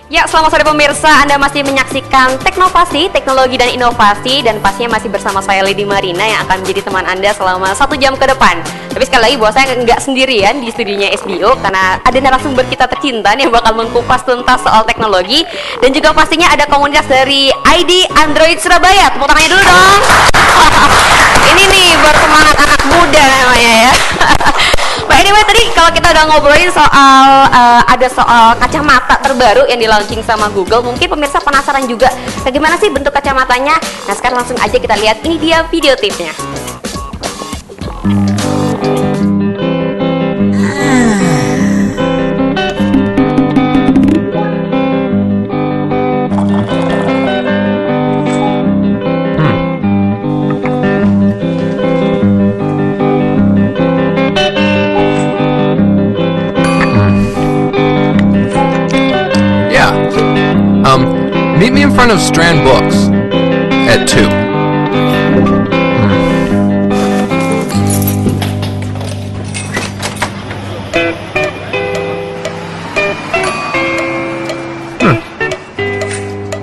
Ya, selamat sore pemirsa. Anda masih menyaksikan Teknovasi, Teknologi dan Inovasi, dan pastinya masih bersama saya Lady Marina yang akan menjadi teman Anda selama 1 jam ke depan. Tapi sekali lagi bahwa saya nggak sendirian di studionya SBO karena ada narasumber kita tercinta yang bakal mengkupas tuntas soal teknologi, dan juga pastinya ada komunitas dari ID Android Surabaya. Tepuk tangannya dulu dong. Ini nih buat semangat anak muda namanya ya. But anyway, tadi kalau kita udah ngobrolin soal ada soal kacamata terbaru yang di launching sama Google, mungkin pemirsa penasaran juga bagaimana sih bentuk kacamatanya. Nah, sekarang langsung aja kita lihat, ini dia video tipsnya. Meet me in front of Strand Books at 2.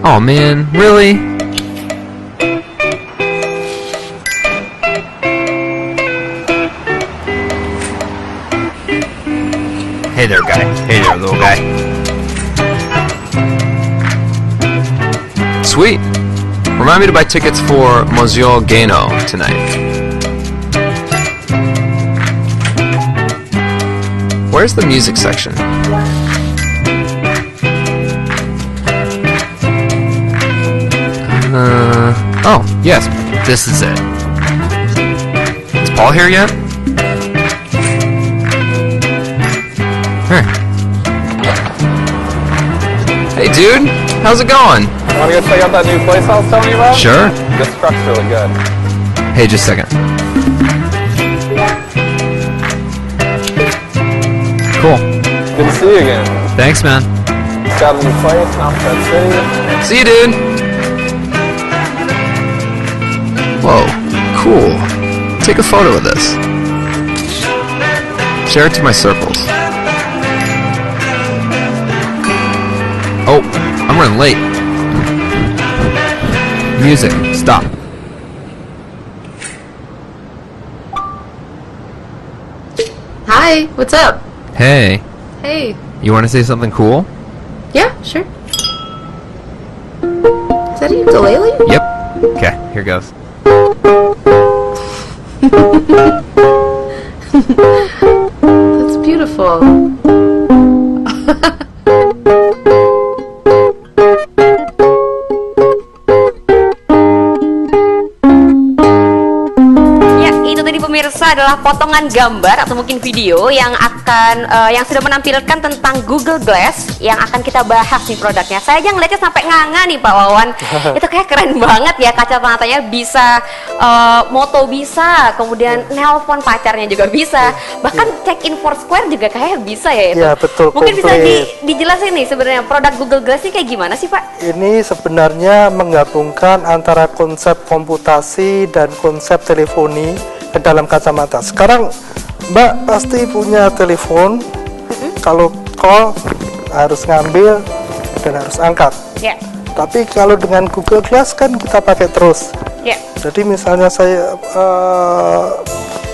Oh man, really? Hey there, guy. Hey there, little guy. Sweet. Remind me to buy tickets for Monsieur Gano tonight. Where's the music section? Oh, yes, this is it. Is Paul here yet? Hey dude, how's it going? Want to go check out that new place I was telling you about? Sure. This truck's really good. Hey, just a second. Cool. Good to see you again. Thanks, man. Just got a new place in Oxford City. See you, dude. Whoa, cool. Take a photo of this. Share it to my circles. Oh, I'm running late. Music, stop. Hi, what's up? Hey, Hey. you want to say something cool? Yeah, sure. Is that a ukulele? Yep. Okay, here goes. That's beautiful. Pemirsa, adalah potongan gambar atau mungkin video yang akan yang sudah menampilkan tentang Google Glass yang akan kita bahas nih produknya. Saya aja ngeliatnya sampai nganga nih Pak Wawan. Itu kayak keren banget ya, kacamatanya bisa moto bisa, kemudian nelpon pacarnya juga bisa, bahkan check in Foursquare juga kayak bisa ya itu. Ya betul. Mungkin bisa dijelasin nih sebenarnya produk Google Glass ini kayak gimana sih Pak? Ini sebenarnya menggabungkan antara konsep komputasi dan konsep teleponi ke dalam kacamata. Sekarang Mbak pasti punya telepon, kalau call harus ngambil dan harus angkat. Ya. Tapi kalau dengan Google Glass kan kita pakai terus. Ya. Jadi misalnya saya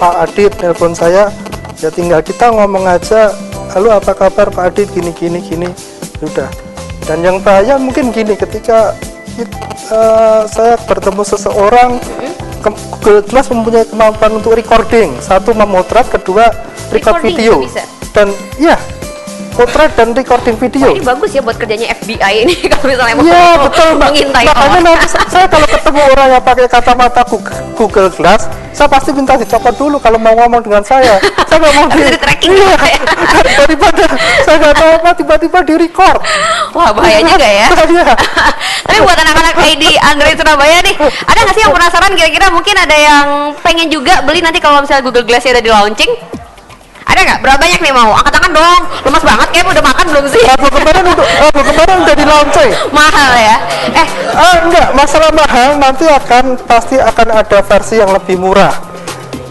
Pak Adit telepon saya, ya tinggal kita ngomong aja, halo apa kabar Pak Adit, gini, sudah. Dan yang bahaya mungkin gini, ketika saya bertemu seseorang, Google Glass mempunyai kemampuan untuk recording, satu memotret, kedua record video, dan ya potret dan recording video. Ini bagus ya buat kerjanya FBI ini kalau misalnya mau mengintai makanya nanti saya kalau ketemu orang yang pakai kacamata Google Glass, saya pasti minta dicopot dulu kalau mau ngomong dengan saya. Saya nggak mau di tracking daripada saya nggak tahu apa tiba-tiba di record. Wah, bahaya juga ya. Tapi buat anak-anak ID Android Surabaya nih, ada nggak sih yang penasaran, kira-kira mungkin ada yang pengen juga beli nanti kalau misalnya Google Glass udah di launching? Ada nggak? Berapa banyak nih mau? Angkat tangan dong. Lemas banget kayak udah makan belum sih? Kemarin udah di launching. Mahal ya? Enggak, masalah mahal nanti pasti akan ada versi yang lebih murah.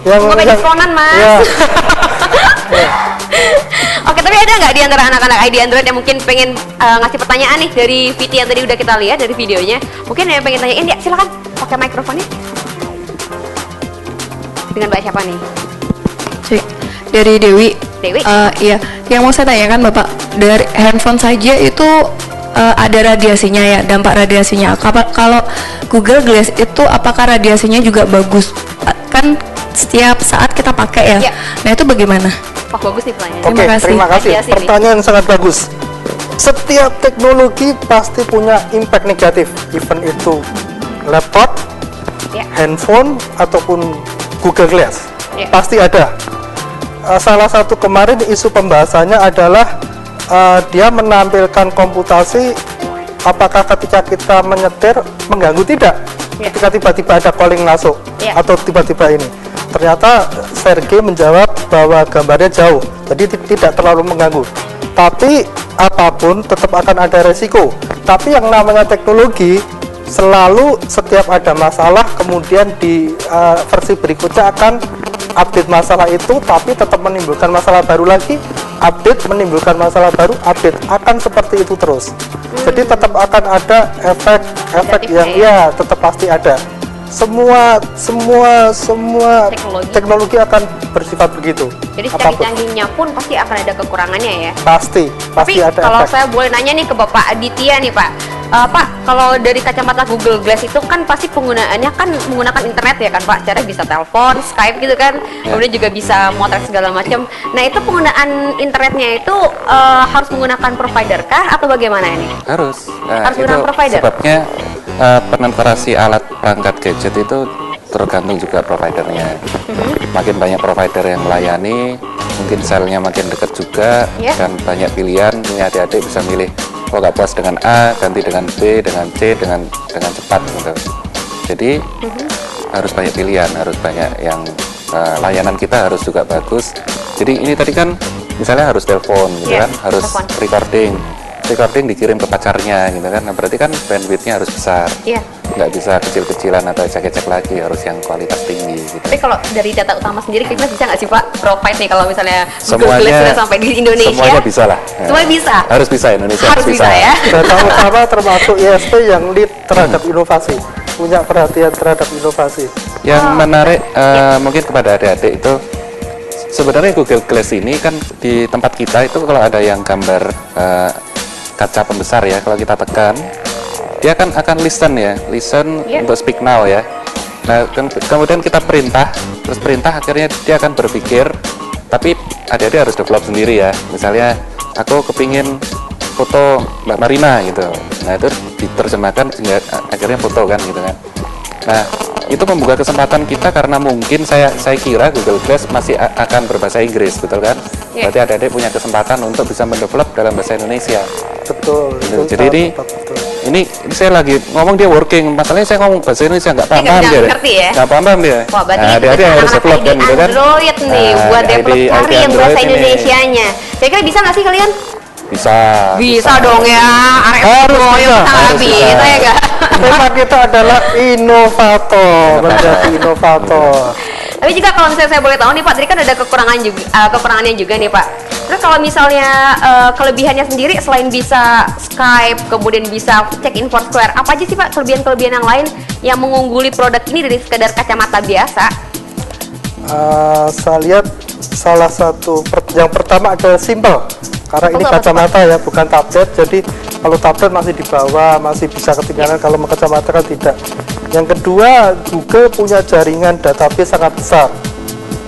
Yang diskonan Mas. Ya. Oke, tapi ada nggak di antara anak-anak ID Android yang mungkin pengen ngasih pertanyaan nih dari VT yang tadi udah kita lihat dari videonya? Mungkin ada yang pengen tanyain, ya silakan pakai mikrofonnya. Dengan Mbak siapa nih? Cik, dari Dewi. Dewi? Iya, yang mau saya tanyakan Bapak, dari handphone saja itu ada radiasinya ya, dampak radiasinya. Kalau Google Glass itu apakah radiasinya juga bagus? Kan setiap saat kita pakai ya. Iya. Nah itu bagaimana? Wah, bagus nih pertanyaannya. Oke, Terima kasih. terima kasih. Radiasi nih. Pertanyaan sangat bagus. Setiap teknologi pasti punya impact negatif, even itu laptop, Ya. handphone ataupun Google Glass, Ya. pasti ada. Salah satu kemarin isu pembahasannya adalah dia menampilkan komputasi apakah ketika kita menyetir mengganggu tidak, Ya. ketika tiba-tiba ada calling masuk Ya. atau tiba-tiba ini. Ternyata Sergey menjawab bahwa gambarnya jauh, jadi tidak terlalu mengganggu. Tapi apapun tetap akan ada resiko. Tapi yang namanya teknologi selalu setiap ada masalah kemudian di versi berikutnya akan update masalah itu, tapi tetap menimbulkan masalah baru lagi, update menimbulkan masalah baru, update akan seperti itu terus. Jadi tetap akan ada efek Negatifnya yang ya. ya tetap pasti ada. Semua Teknologi. teknologi akan bersifat begitu. Jadi Apapun. secanggih-canggihnya pun pasti akan ada kekurangannya ya. Pasti Tapi ada kalau efek. saya boleh nanya nih ke Bapak Aditya nih Pak, Pak, kalau dari kacamata Google Glass itu kan pasti penggunaannya kan menggunakan internet ya kan Pak, cara bisa telepon, Skype gitu kan, kemudian juga bisa motret segala macam. Nah itu penggunaan internetnya itu harus menggunakan provider kah atau bagaimana ini? Harus. Harus Itu menggunakan provider? sebabnya penetrasi alat perangkat gadget itu tergantung juga providernya. Makin banyak provider yang melayani, mungkin selnya makin dekat juga, Ya. dan banyak pilihan. Punya adik-adik bisa milih, kalau nggak puas dengan A, ganti dengan B, dengan C, dengan cepat gitu. Jadi harus banyak pilihan, harus banyak yang layanan kita harus juga bagus. Jadi ini tadi kan misalnya harus telepon gitu Iya, kan, harus telepon. recording dikirim ke pacarnya gitu kan. Nah, berarti kan bandwidthnya harus besar. Iya. Nggak bisa kecil-kecilan atau ecek-ecek lagi, harus yang kualitas tinggi gitu. Tapi kalau dari data utama sendiri, kita bisa nggak sih Pak provide nih kalau misalnya Google Glass Semuanya sudah sampai di Indonesia? Semuanya bisa lah. Semuanya bisa? Harus bisa, Indonesia Harus bisa ya? Data utama termasuk ISP yang lead terhadap inovasi, punya perhatian terhadap inovasi. Yang menarik mungkin kepada adik-adik itu, sebenarnya Google Glass ini kan di tempat kita itu kalau ada yang gambar kaca pembesar ya, kalau kita tekan dia kan akan listen ya, listen Iya. untuk speak now ya. Nah kemudian kita perintah, terus perintah akhirnya dia akan berpikir, tapi adik-adik harus develop sendiri ya. Misalnya aku kepingin foto Mbak Marina gitu, nah itu diterjemahkan sehingga akhirnya foto kan gitu kan. Nah itu membuka kesempatan kita karena mungkin saya kira Google Glass masih akan berbahasa Inggris, betul kan? Iya. Berarti adik-adik punya kesempatan untuk bisa mendevelop dalam bahasa Indonesia. Betul. Gitu. itu Jadi sangat ini tepat, betul. ini saya lagi ngomong dia working, masalahnya saya ngomong bahasa Indonesia nggak paham nggak dia, ngerti ya? nggak paham dia. Wah, berarti Nah, ini adik-adik yang harus anak-anak develop kan ID gitu kan? Android nih, Nah, buat ID develop cari yang Android bahasa ini. Indonesianya. Kira-kira bisa nggak sih kalian? Bisa. Bisa dong ya, Harus bisa, harus harus bisa bisa. ya nggak? Tema kita adalah inovator, menjadi inovator. Tapi juga kalau misalnya saya boleh tahu nih Pak, tadi kan ada kekurangannya juga nih Pak. Terus kalau misalnya kelebihannya sendiri selain bisa Skype, kemudian bisa check in Foursquare, apa aja sih Pak kelebihan-kelebihan yang lain yang mengungguli produk ini dari sekedar kacamata biasa? Saya lihat salah satu yang pertama adalah simple, karena ini Apa tuh, kacamata ya, bukan tablet. Jadi kalau tablet masih di bawah, masih bisa ketinggalan. Kalau kacamata kan tidak. Yang kedua, Google punya jaringan database sangat besar.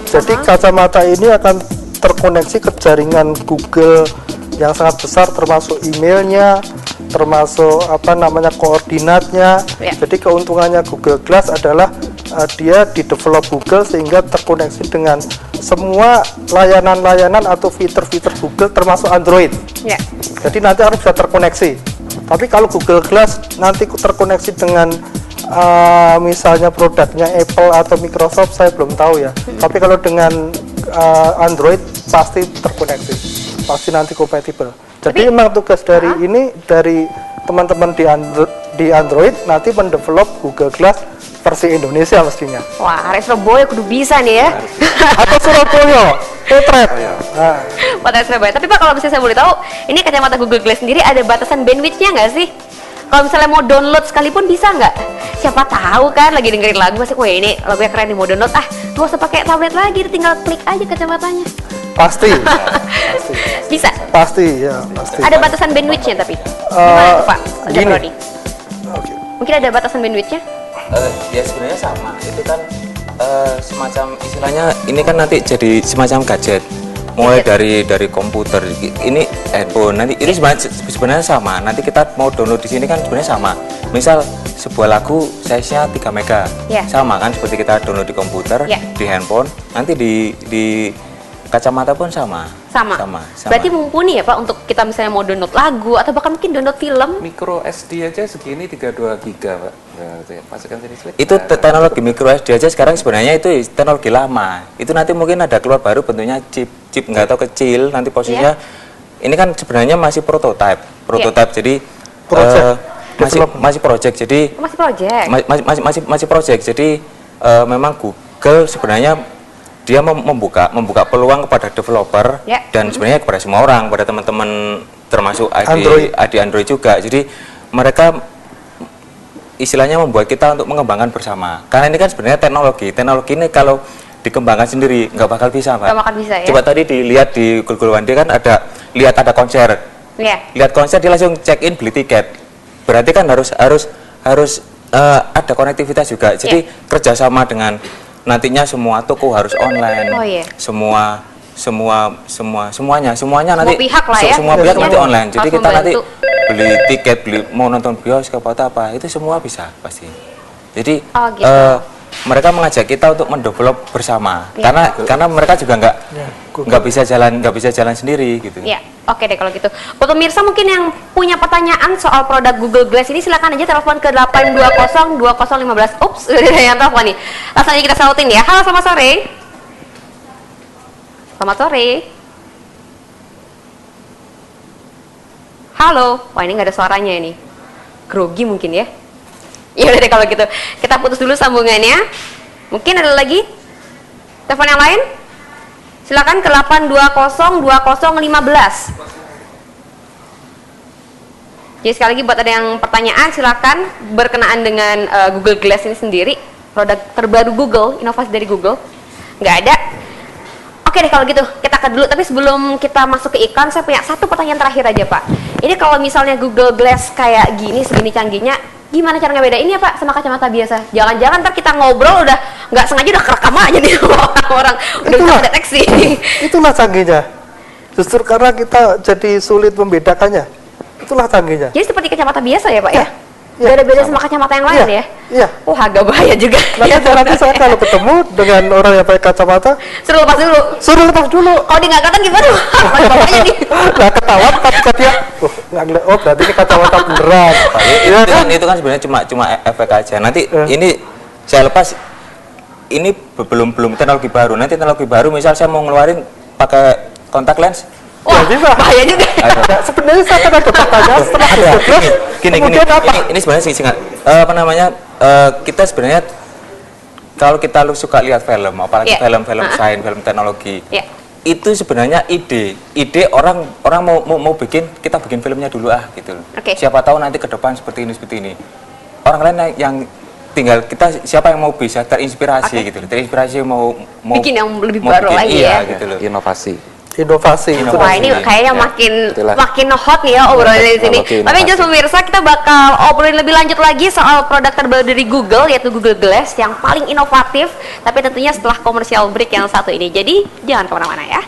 Jadi kacamata ini akan terkoneksi ke jaringan Google yang sangat besar, termasuk emailnya, termasuk koordinatnya. Ya. Jadi keuntungannya Google Glass adalah dia di-develop Google sehingga terkoneksi dengan semua layanan-layanan atau fitur-fitur Google termasuk Android. Ya. Jadi nanti harus bisa terkoneksi. Tapi kalau Google Glass nanti terkoneksi dengan misalnya produknya Apple atau Microsoft, saya belum tahu ya. Tapi kalau dengan Android pasti terkoneksi, pasti nanti kompatibel. Jadi memang tugas dari ini, dari teman-teman di Android nanti mendevelop Google Glass versi Indonesia mestinya. Wah, Surabaya kudu bisa nih ya. Atau Surabaya, Potret. Nah, Potret Surabaya. Tapi Pak, kalau misalnya saya boleh tahu, ini kacamata Google Glass sendiri ada batasan bandwidth-nya nggak sih? Kalau misalnya mau download sekalipun bisa nggak? Siapa tahu kan lagi dengerin lagu masih, wah ini lagunya keren nih, mau download, nggak usah pakai tablet lagi, tinggal klik aja kacamatanya. pasti. Bisa. Pasti ya, pasti. Ada batasan bandwidth-nya tapi. Eh, Gimana Pak? gini. Brody? Oke. Mungkin ada batasan bandwidth-nya? Ya sebenarnya sama, itu kan semacam istilahnya ini kan nanti jadi semacam gadget, mulai dari komputer, ini handphone, nanti ini sebenarnya sama. Nanti kita mau download di sini kan sebenarnya sama. Misal sebuah lagu size-nya 3 mega, Ya. sama kan seperti kita download di komputer, Ya. di handphone, nanti di kacamata pun sama. Sama. Berarti mumpuni ya Pak untuk kita misalnya mau download lagu atau bahkan mungkin download film. Micro SD aja segini 32 giga, Pak. Nah, masukkan sini slide. Itu teknologi micro SD aja sekarang sebenarnya itu teknologi lama. Itu nanti mungkin ada keluar baru bentuknya chip nggak tahu kecil, nanti posisinya ini kan sebenarnya masih prototype. Jadi Project. masih project. Jadi Masih project. masih project. Jadi memang Google sebenarnya dia membuka peluang kepada developer Ya. dan sebenarnya kepada semua orang, pada teman-teman termasuk Android. Android juga. Jadi mereka istilahnya membuat kita untuk mengembangkan bersama. Karena ini kan sebenarnya teknologi ini kalau dikembangkan sendiri nggak bakal bisa, Pak. Nggak bakal bisa ya. Coba tadi dilihat di Google One Day kan ada konser. Ya. Lihat konser dia langsung check in beli tiket. Berarti kan harus ada konektivitas juga. Jadi kerjasama dengan nantinya semua toko harus online. Oh, iya. Semuanya nanti pihak lah ya. semua pihak nanti Harus online. Jadi kita nanti membantu. beli tiket, mau nonton bioskop atau apa, itu semua bisa pasti. Jadi Oh, gitu. mereka mengajak kita untuk mendevelop bersama. Ya. Karena mereka juga Ya, nggak bisa jalan sendiri gitu. Ya, oke deh kalau gitu. Buat pemirsa mungkin yang punya pertanyaan soal produk Google Glass ini silakan aja telepon ke 8202015. Ups, udah ada yang telepon nih. Langsung aja kita sautin ya. Halo, selamat sore. Selamat sore. Halo. Wah, ini nggak ada suaranya ini. Grogi mungkin ya. Ya udah deh kalau gitu. Kita putus dulu sambungannya. Mungkin ada lagi telepon yang lain? Silakan ke 8202015. Jadi sekali lagi buat ada yang pertanyaan silakan berkenaan dengan Google Glass ini sendiri, produk terbaru Google, inovasi dari Google. Nggak ada. Oke deh kalau gitu kita ke dulu. Tapi sebelum kita masuk ke iklan, saya punya satu pertanyaan terakhir aja Pak. Ini kalau misalnya Google Glass kayak gini, segini canggihnya, gimana cara ngebedain ya Pak sama kacamata biasa? Jangan-jangan ntar kita ngobrol udah nggak sengaja udah kerekam aja nih orang udah bisa deteksi. Itulah canggihnya. Justru karena kita jadi sulit membedakannya. Itulah canggihnya. Jadi seperti kacamata biasa ya Pak ya? Ya, Gak ada beda sama kacamata yang lain ya? Iya. Wah agak bahaya juga. Nanti saya kalau ketemu dengan orang yang pakai kacamata, Suruh lepas dulu. suruh lepas dulu. Kalau dia nggak kelihatan gimana? Bapaknya nih. Lah ketahuan ketika dia, nggak ngeliat, oh berarti ini kacamata beneran. Iya kan? Itu kan sebenarnya cuma efek aja. Nanti ini saya lepas, ini belum teknologi baru. Nanti teknologi baru, misal saya mau ngeluarin pakai kontak lens. Wah, bisa. bahaya juga. Nah, sebenarnya saya kan ada pertanyaan setelah Google Glass, kemudian apa? Ini sebenarnya singkat. Kita sebenarnya kalau kita suka lihat film, apalagi Iya. film-film sains, film teknologi, Iya. itu sebenarnya ide orang mau kita bikin filmnya dulu gitu. Oke. Siapa tahu nanti ke depan seperti ini. Orang lain yang tinggal kita siapa yang mau bisa terinspirasi gitu, terinspirasi mau Bikin yang lebih mau baru bikin, lagi iya, ya. gitu loh. Inovasi. Inovasi. itu Wah nanti. ini kayaknya Itulah. makin hot nih ya obrolan di sini. Teknologi Tapi inovasi. just pemirsa kita bakal obrolin lebih lanjut lagi soal produk terbaru dari Google yaitu Google Glass yang paling inovatif. Tapi tentunya setelah komersial break yang satu ini. Jadi jangan kemana-mana ya.